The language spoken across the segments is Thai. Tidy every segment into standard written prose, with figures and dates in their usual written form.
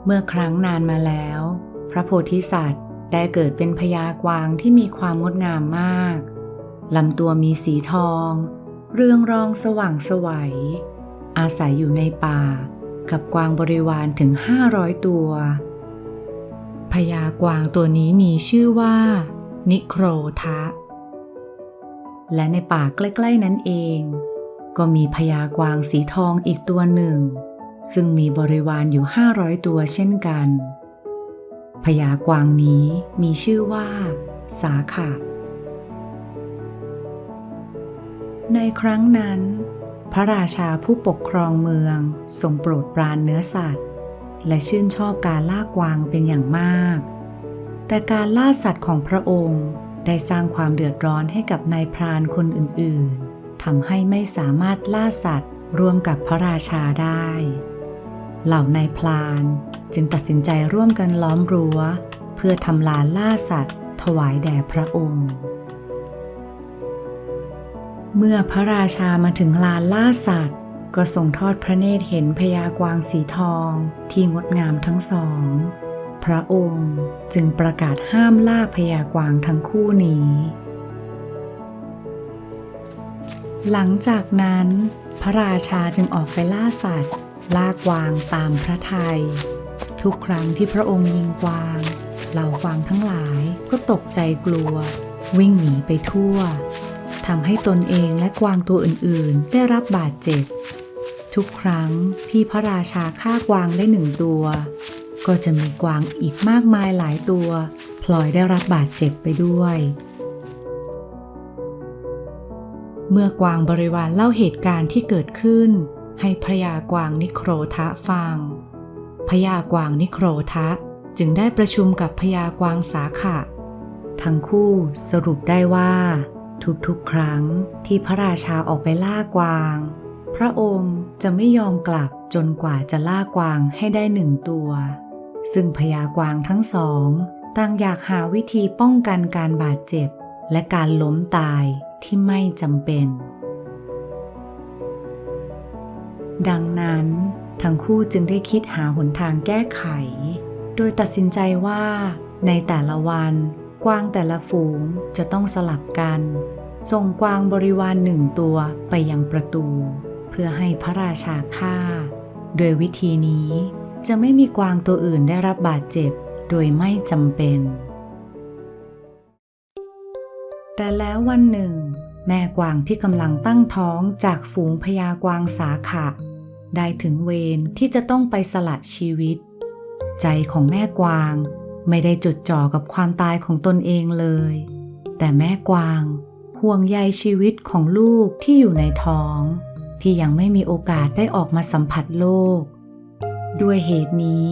เมื่อครั้งนานมาแล้วพระโพธิสัตว์ได้เกิดเป็นพญากวางที่มีความงดงามมากลำตัวมีสีทองเรืองรองสว่างไสวอาศัยอยู่ในป่ากับกวางบริวารถึง500 ตัวพญากวางตัวนี้มีชื่อว่านิโครธะและในป่าใกล้ๆนั้นเองก็มีพญากวางสีทองอีกตัวหนึ่งซึ่งมีบริวารอยู่500 ตัวเช่นกันพญากวางนี้มีชื่อว่าสาขะในครั้งนั้นพระราชาผู้ปกครองเมืองทรงโปรดปรานเนื้อสัตว์และชื่นชอบการล่ากวางเป็นอย่างมากแต่การล่าสัตว์ของพระองค์ได้สร้างความเดือดร้อนให้กับนายพรานคนอื่นๆทำให้ไม่สามารถล่าสัตว์ร่วมกับพระราชาได้เหล่านายพรานจึงตัดสินใจร่วมกันล้อมรั้วเพื่อทำลานล่าสัตว์ถวายแด่พระองค์เมื่อพระราชามาถึงลานล่าสัตว์ก็ทรงทอดพระเนตรเห็นพญากวางสีทองที่งดงามทั้งสองพระองค์จึงประกาศห้ามล่าพญากวางทั้งคู่นี้หลังจากนั้นพระราชาจึงออกไปล่าสัตว์ล่ากวางตามพระทัยทุกครั้งที่พระองค์ยิงกวางเหล่ากวางทั้งหลายก็ตกใจกลัววิ่งหนีไปทั่วทำให้ตนเองและกวางตัวอื่นๆได้รับบาดเจ็บทุกครั้งที่พระราชาฆ่ากวางได้1 ตัวก็จะมีกวางอีกมากมายหลายตัวพลอยได้รับบาดเจ็บไปด้วยเมื่อกวางบริวารเล่าเหตุการณ์ที่เกิดขึ้นให้พญากวางนิโครธะฟังพญากวางนิโครธะจึงได้ประชุมกับพญากวางสาขะทั้งคู่สรุปได้ว่าทุกๆครั้งที่พระราชาออกไปล่ากวางพระองค์จะไม่ยอมกลับจนกว่าจะล่ากวางให้ได้1 ตัวซึ่งพญากวางทั้งสองต่างอยากหาวิธีป้องกันการบาดเจ็บและการล้มตายที่ไม่จำเป็นดังนั้นทั้งคู่จึงได้คิดหาหนทางแก้ไขโดยตัดสินใจว่าในแต่ละวันกวางแต่ละฝูงจะต้องสลับกันส่งกวางบริวาร1 ตัวไปยังประตูเพื่อให้พระราชาฆ่าโดยวิธีนี้จะไม่มีกวางตัวอื่นได้รับบาดเจ็บโดยไม่จำเป็นแต่แล้ววันหนึ่งแม่กวางที่กำลังตั้งท้องจากฝูงพญากวางสาขะได้ถึงเวรที่จะต้องไปสละชีวิตใจของแม่กวางไม่ได้จดจ่อกับความตายของตนเองเลยแต่แม่กวางห่วงใยชีวิตของลูกที่อยู่ในท้องที่ยังไม่มีโอกาสได้ออกมาสัมผัสโลกด้วยเหตุนี้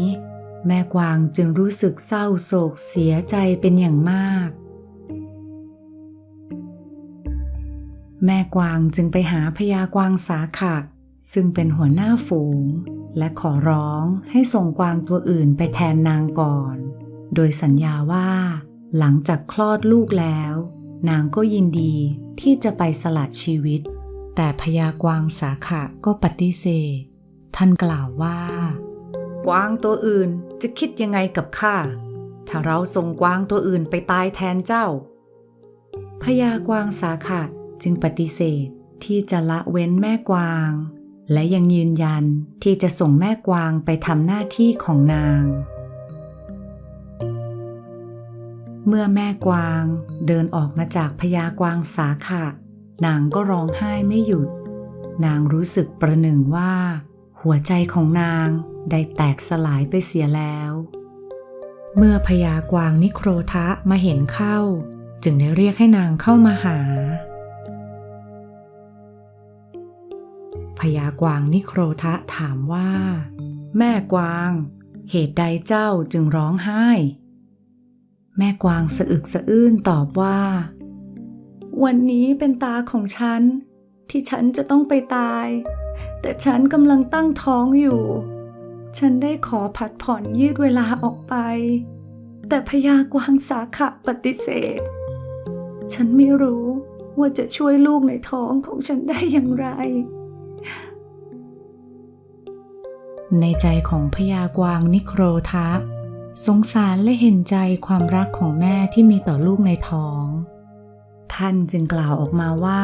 แม่กวางจึงรู้สึกเศร้าโศกเสียใจเป็นอย่างมากแม่กวางจึงไปหาพญากวางสาขะซึ่งเป็นหัวหน้าฝูงและขอร้องให้ส่งกวางตัวอื่นไปแทนนางก่อนโดยสัญญาว่าหลังจากคลอดลูกแล้วนางก็ยินดีที่จะไปสละชีวิตแต่พญากวางสาขะก็ปฏิเสธท่านกล่าวว่ากวางตัวอื่นจะคิดยังไงกับข้าถ้าเราส่งกวางตัวอื่นไปตายแทนเจ้าพญากวางสาขะจึงปฏิเสธที่จะละเว้นแม่กวางและยังยืนยันที่จะส่งแม่กวางไปทำหน้าที่ของนางเมื่อแม่กวางเดินออกมาจากพญากวางสาขะนางก็ร้องไห้ไม่หยุดนางรู้สึกประหนึ่งว่าหัวใจของนางได้แตกสลายไปเสียแล้วเมื่อพญากวางนิโครธะมาเห็นเข้าจึงได้เรียกให้นางเข้ามาหาพญากวางนิโครธะถามว่าแม่กวางเหตุใดเจ้าจึงร้องไห้แม่กวางสะอึกสะอื้นตอบว่าวันนี้เป็นตาของฉันที่ฉันจะต้องไปตายแต่ฉันกำลังตั้งท้องอยู่ฉันได้ขอผัดผ่อนยืดเวลาออกไปแต่พญากวางสาขะปฏิเสธฉันไม่รู้ว่าจะช่วยลูกในท้องของฉันได้อย่างไร ในใจของพญากวางนิโครทะสงสารและเห็นใจความรักของแม่ที่มีต่อลูกในท้องท่านจึงกล่าวออกมาว่า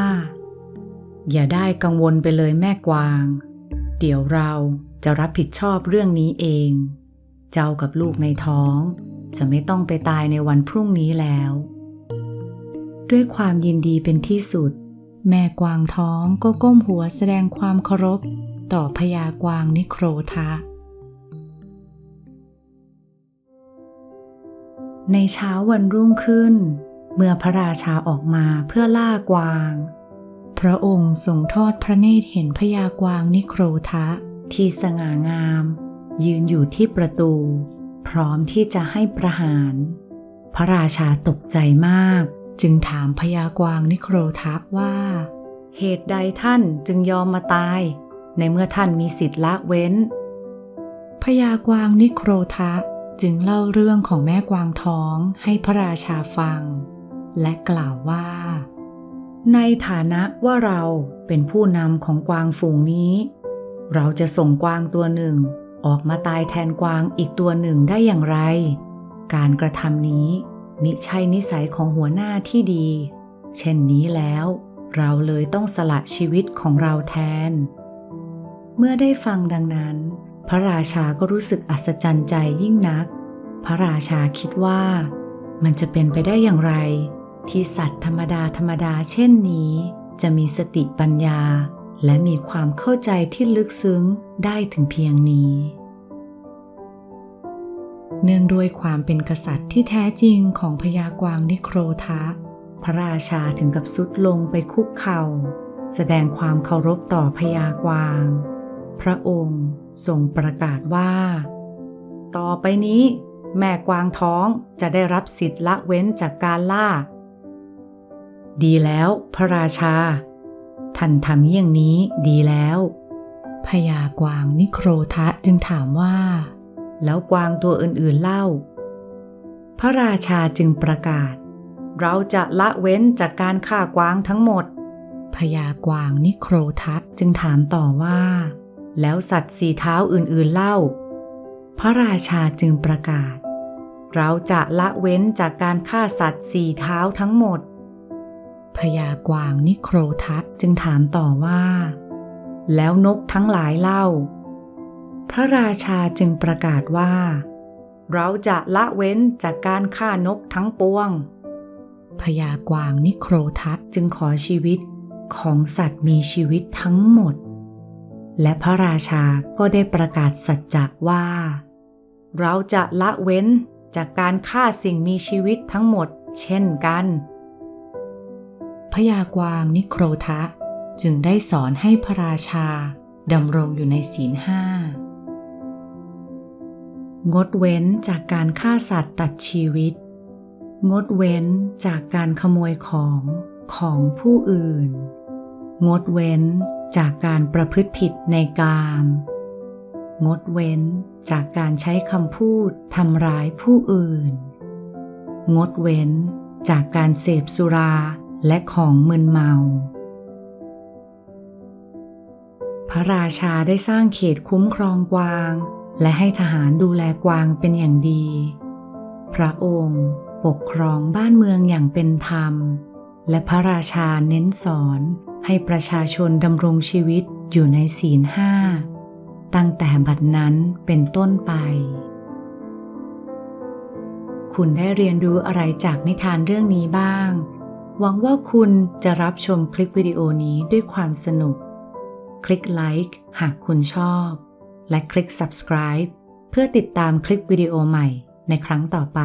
อย่าได้กังวลไปเลยแม่กวางเดี๋ยวเราจะรับผิดชอบเรื่องนี้เองเจ้ากับลูกในท้องจะไม่ต้องไปตายในวันพรุ่งนี้แล้วด้วยความยินดีเป็นที่สุดแม่กวางท้องก็ก้มหัวแสดงความเคารพต่อพญากวางนิโครทะในเช้าวันรุ่งขึ้นเมื่อพระราชาออกมาเพื่อล่ากวางพระองค์ทรงทอดพระเนตรเห็นพญากวางนิโครทะที่สง่างามยืนอยู่ที่ประตูพร้อมที่จะให้ประหารพระราชาตกใจมากจึงถามพญากวางนิโครทะว่าเหตุใดท่านจึงยอมมาตายในเมื่อท่านมีสิทธิ์ละเว้นพญากวางนิโครทะจึงเล่าเรื่องของแม่กวางท้องให้พระราชาฟังและกล่าวว่าในฐานะว่าเราเป็นผู้นำของกวางฝูงนี้เราจะส่งกวางตัวหนึ่งออกมาตายแทนกวางอีกตัวหนึ่งได้อย่างไรการกระทำนี้มิใช่นิสัยของหัวหน้าที่ดีเช่นนี้แล้วเราเลยต้องสละชีวิตของเราแทนเมื่อได้ฟังดังนั้นพระราชาก็รู้สึกอัศจรรย์ใจยิ่งนักพระราชาคิดว่ามันจะเป็นไปได้อย่างไรที่สัตว์ธรรมดาเช่นนี้จะมีสติปัญญาและมีความเข้าใจที่ลึกซึ้งได้ถึงเพียงนี้เนื่องด้วยความเป็นกษัตริย์ที่แท้จริงของพญากวางนิโครทะพระราชาถึงกับทรุดลงไปคุกเข่าแสดงความเคารพต่อพญากวางพระองค์ทรงประกาศว่าต่อไปนี้แม่กวางท้องจะได้รับสิทธิ์ละเว้นจากการล่าดีแล้วพระราชาท่านทำอย่างนี้ดีแล้วพญากวางนิโครทะจึงถามว่าแล้วกวางตัวอื่นๆเล่าพระราชาจึงประกาศเราจะละเว้นจากการฆ่ากวางทั้งหมดพญากวางนิโครทะจึงถามต่อว่าแล้วสัตว์สี่เท้าอื่นๆเล่าพระราชาจึงประกาศเราจะละเว้นจากการฆ่าสัตว์สี่เท้าทั้งหมดพญากวางนิโครทะจึงถามต่อว่าแล้วนกทั้งหลายเล่าพระราชาจึงประกาศว่าเราจะละเว้นจากการฆ่านกทั้งปวงพญากวางนิโครทะจึงขอชีวิตของสัตว์มีชีวิตทั้งหมดและพระราชาก็ได้ประกาศสัจจะว่าเราจะละเว้นจากการฆ่าสิ่งมีชีวิตทั้งหมดเช่นกันพญากวางนิโครทะจึงได้สอนให้พระราชาดำรงอยู่ในศีล5งดเว้นจากการฆ่าสัตว์ตัดชีวิตงดเว้นจากการขโมยของผู้อื่นงดเว้นจากการประพฤติผิดในกามงดเว้นจากการใช้คำพูดทำร้ายผู้อื่นงดเว้นจากการเสพสุราและของมึนเมาพระราชาได้สร้างเขตคุ้มครองกวางและให้ทหารดูแลกวางเป็นอย่างดีพระองค์ปกครองบ้านเมืองอย่างเป็นธรรมและพระราชาเน้นสอนให้ประชาชนดำรงชีวิตอยู่ในศีล5ตั้งแต่บัดนั้นเป็นต้นไปคุณได้เรียนรู้อะไรจากนิทานเรื่องนี้บ้างหวังว่าคุณจะรับชมคลิปวิดีโอนี้ด้วยความสนุกคลิกไลค์หากคุณชอบและคลิก Subscribe เพื่อติดตามคลิปวิดีโอใหม่ในครั้งต่อไป